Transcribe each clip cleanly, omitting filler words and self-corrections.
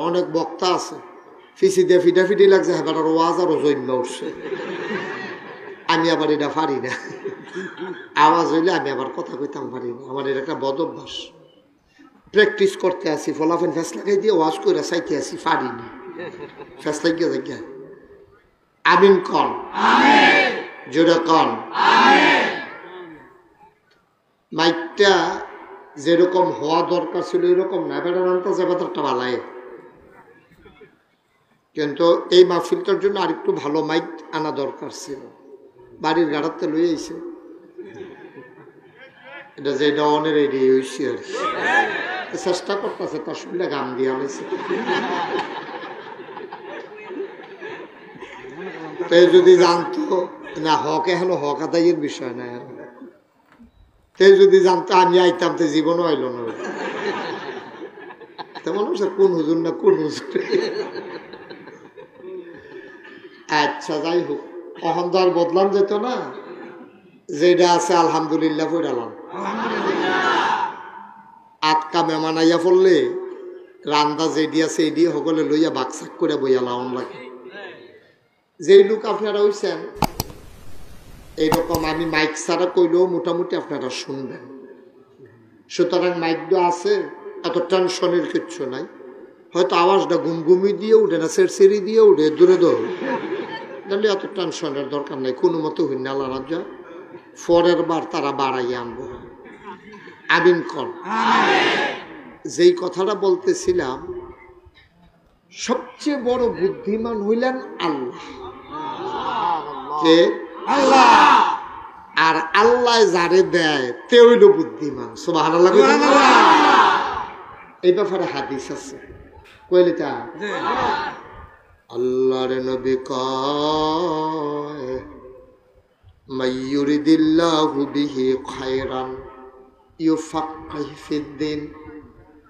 অনেক বক্তা আছে ফিসি দিয়ে ফিটাফিটি লাগছে এবার ওয়াজ আরো জৈন্য উঠছে আমি আবার এটা পারি না আওয়াজ হইলে আমি আবার কথা কইতাম পারি না আমার এটা একটা বদ অভ্যাস প্র্যাকটিস করতে আসি ফলাফেন ফ্যাস লাগাই দিয়ে ওয়াজ করে চাইতে আসি পারিনি ফ্যাস লাগিয়ে জায়গা আমিন কন জোরে কন মাইকটা যেরকম হওয়া দরকার ছিল এরকম না বেটার আনতে ব্যাপারটা ভালাই কিন্তু এই মাহফিলটার জন্য আরেকটু ভালো মাইক আনা দরকার ছিল বাড়ির গাড়াতে লই আইছে এটা যে ডনের এরিয়া হয়েছে আর কি চেষ্টা করতেছে তার শুনলে গান দিয়ে আনেছে যদি জানতো না হক এখন হক আদায়ের বিষয় না যদি জানতো আমি আইতাম তো জীবনও আইল না তেমন কোন হুজুর না কোন হুজুর আচ্ছা যাই হোক অহংকার বদলাম যেত না যেটা আছে আলহামদুলিল্লাহ পড়ালাম আটকা মেহমান আইয়া পড়লে রান্দা যেডি আছে এডি সকলে লইয়া বাকসাক করে বইয়া লাউন লাগে যেই লোক আপনারা হইছেন এইরকম আমি মাইক ছাড়া কইলেও মোটামুটি আপনারা শুনবেন সুতরাং মাইকটা আছে এত টেনশনের কিচ্ছু নাই হয়তো আওয়াজটা গুমগুমি দিয়ে উঠে না সেরসেরি দিয়ে উঠে দূরে দৌড় তাহলে এত টেনশনের দরকার নাই কোনো মতো হইনা রাজা পরের বার তারা বাড়াইয়া আনবো আমিন কর যেই কথাটা বলতেছিলাম সবচেয়ে বড় বুদ্ধিমান হইলেন আল্লাহ কে আল্লাহ আর আল্লাহ যারে দেয় তে হইল বুদ্ধিমান সুবহানাল্লাহ এই ব্যাপারে হাদিস আছে কইলে তা আল্লাহর নবী কয় মাইয়ুরিদিল্লাহু বিহি খায়রান ইউফাক্কিহু ফিদ্দিন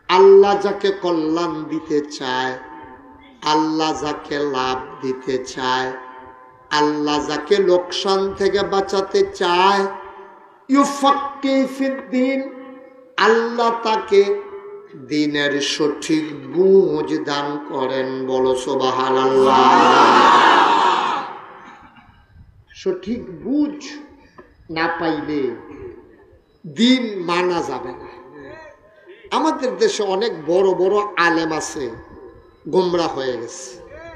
আল্লাহ যাকে কল্যাণ দিতে চায় আল্লাহ যাকে লাভ দিতে চায় আল্লাহ যাকে লোকসান থেকে বাঁচাতে চায় ইউফাক্কিহু ফিদ্দিন আল্লাহ তাকে দিনের সঠিক বুঝ দান করেন বলো সুবহানাল্লাহ সঠিক বুঝ না পাইলে দিন মানা যাবে না আমাদের দেশে অনেক বড় বড় আলেম আছে গোমরা হয়ে গেছে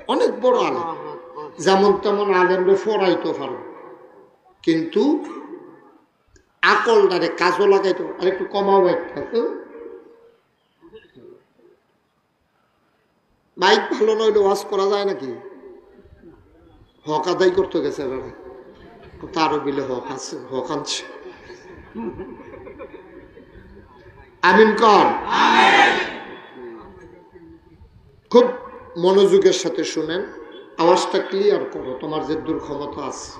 অনেক বড় আলেম যেমন তেমন আলেমরে ফরাইতে পারো কিন্তু আকলটারে কাজও লাগাইতো আর একটু কমাও একটা তো মাইক ভালো নইলে ওয়াজ করা যায় নাকি হক আদায় করতে গেছে এবারে তারও বিলে হক আছে হক আনছে আমিন কর খুব মনোযোগের সাথে শুনেন আওয়াজটা ক্লিয়ার করো তোমার যে দূর ক্ষমতা আছে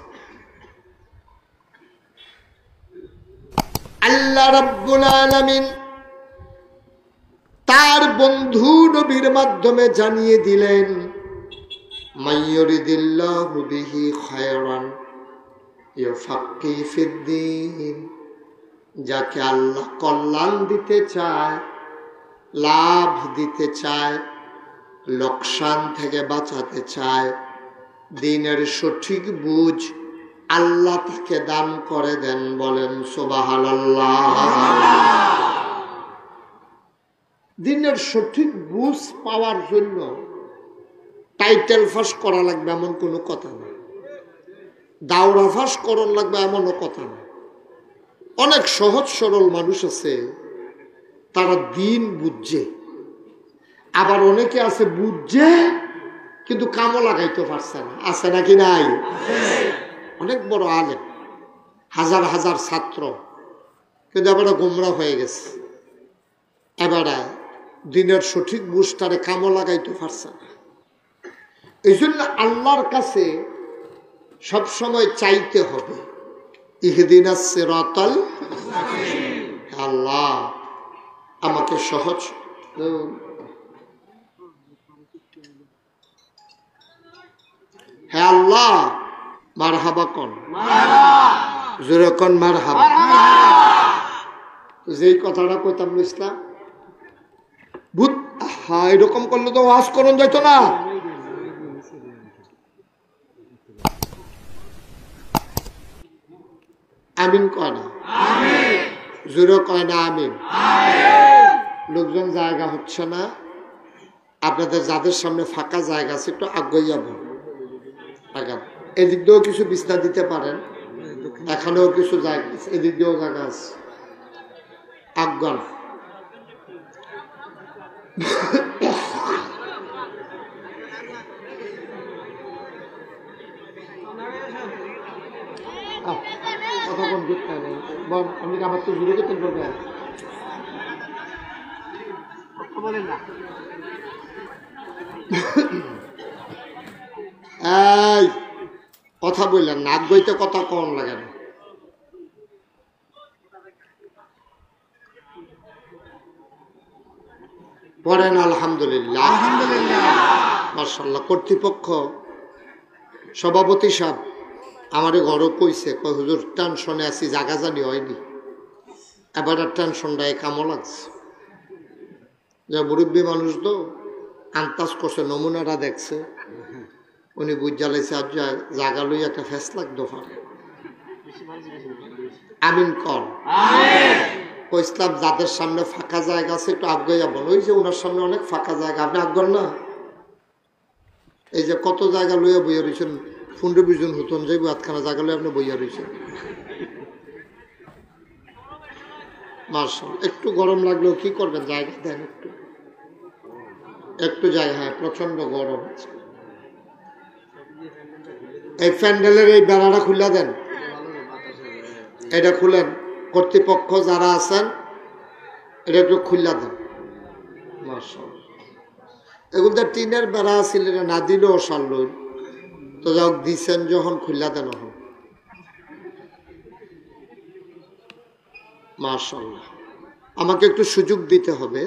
আল্লাহ রাব্বুল আলামিন তার বন্ধু নবীর মাধ্যমে জানিয়ে দিলেন মাইয়ুরিদিল্লাহু বিহি খায়রান ইউফাক্কিহু ফিদ্দিন যাকে আল্লাহ কল্যাণ দিতে চায় লাভ দিতে চায় লোকসান থেকে বাঁচাতে চায় দিনের সঠিক বুঝ আল্লাহ তাকে দান করে দেন বলেন সুবহানাল্লাহ দিনের সঠিক বুঝ পাওয়ার জন্য টাইটেল ফাঁস করা লাগবে এমন কোনো কথা না দাওরা ফাঁস করণ লাগবে এমনও কথা না অনেক সহজ সরল মানুষ আছে তারা দিন বুঝছে আবার অনেকে আছে বুঝছে কিন্তু কামও লাগাইতে পারছে না আছে নাকি নাই অনেক বড় আলেম হাজার হাজার ছাত্র কিন্তু এবার গোমরা হয়ে গেছে এবার দিনের সঠিক বুঝটারে কামও লাগাইতে পারছে না এই জন্য আল্লাহর কাছে সবসময় চাইতে হবে ইহদিনাস সিরাতাল আল্লাহ আমাকে সহজ হে আল্লাহ মারহাবা কোন জোরে কোন মারহাবা যেই কথাটা কইতাম ইসলাম বুদ্ধ হ্যাঁ এরকম করলে তো ওয়াজ করুন যাইত না। আমিন কয় না, জোরে কয় না আমিন। লোকজন জায়গা হচ্ছে না, আপনাদের যাদের সামনে ফাঁকা জায়গা আছে একটু আগে যাব, আগান। এদিক দিয়েও কিছু বিস্তার দিতে পারেন, এখানেও কিছু জায়গা আছে, এদিক দিয়েও জায়গা আছে, আগান। কতক্ষণ ঘুরতে নেই আপনি আমার তো ঘুরে যেতে পারবেন না। এই কথা বললেন, নাক বইতে কথা কম লাগে না। পড়েন আলহামদুলিল্লাহ, আলহামদুলিল্লাহ, মাশাআল্লাহ। কর্তৃপক্ষ সভাপতি সাহেব আমার ঘরও কইছে, হুজুর টেনশনে আছি, জাগা জানি হয়নি, এবার টেনশনটা কামও লাগছে। যে মুরব্বী মানুষ তো আন্তাজ করছে, নমুনাটা দেখছে, উনি বুঝালাইছে আর জাগা লই একটা ফেস লাগতো পারে। আমিন কর। ইসলাম যাদের সামনে ফাঁকা জায়গা আছে একটু আগে যাবেন। ওই যে ওনার সামনে অনেক ফাঁকা জায়গা, আপনি আগবেন না? এই যে কত জায়গা লইয়া বইয়া রয়েছেন, 15-20 জন হতন যাইব, আধখানা জায়গা লইয়া আপনি বইয়া রয়েছেন। মাশাআল্লাহ। একটু গরম লাগলেও কি করবেন, জায়গা দেন একটু, একটু জায়গা। হ্যাঁ প্রচন্ড গরম। এই প্যান্ডেলের এই বেড়াটা খুলে দেন, এটা খুলেন। কর্তৃপক্ষ যারা আছেন এটা একটু খুলে দেন। মাশাআল্লাহ। এগুলো টিনের বেড়া ছিল, না দিলেও সারল, তো যাক দিচ্ছেন যখন খুলে দেন। মাশাআল্লাহ। আমাকে একটু সুযোগ দিতে হবে।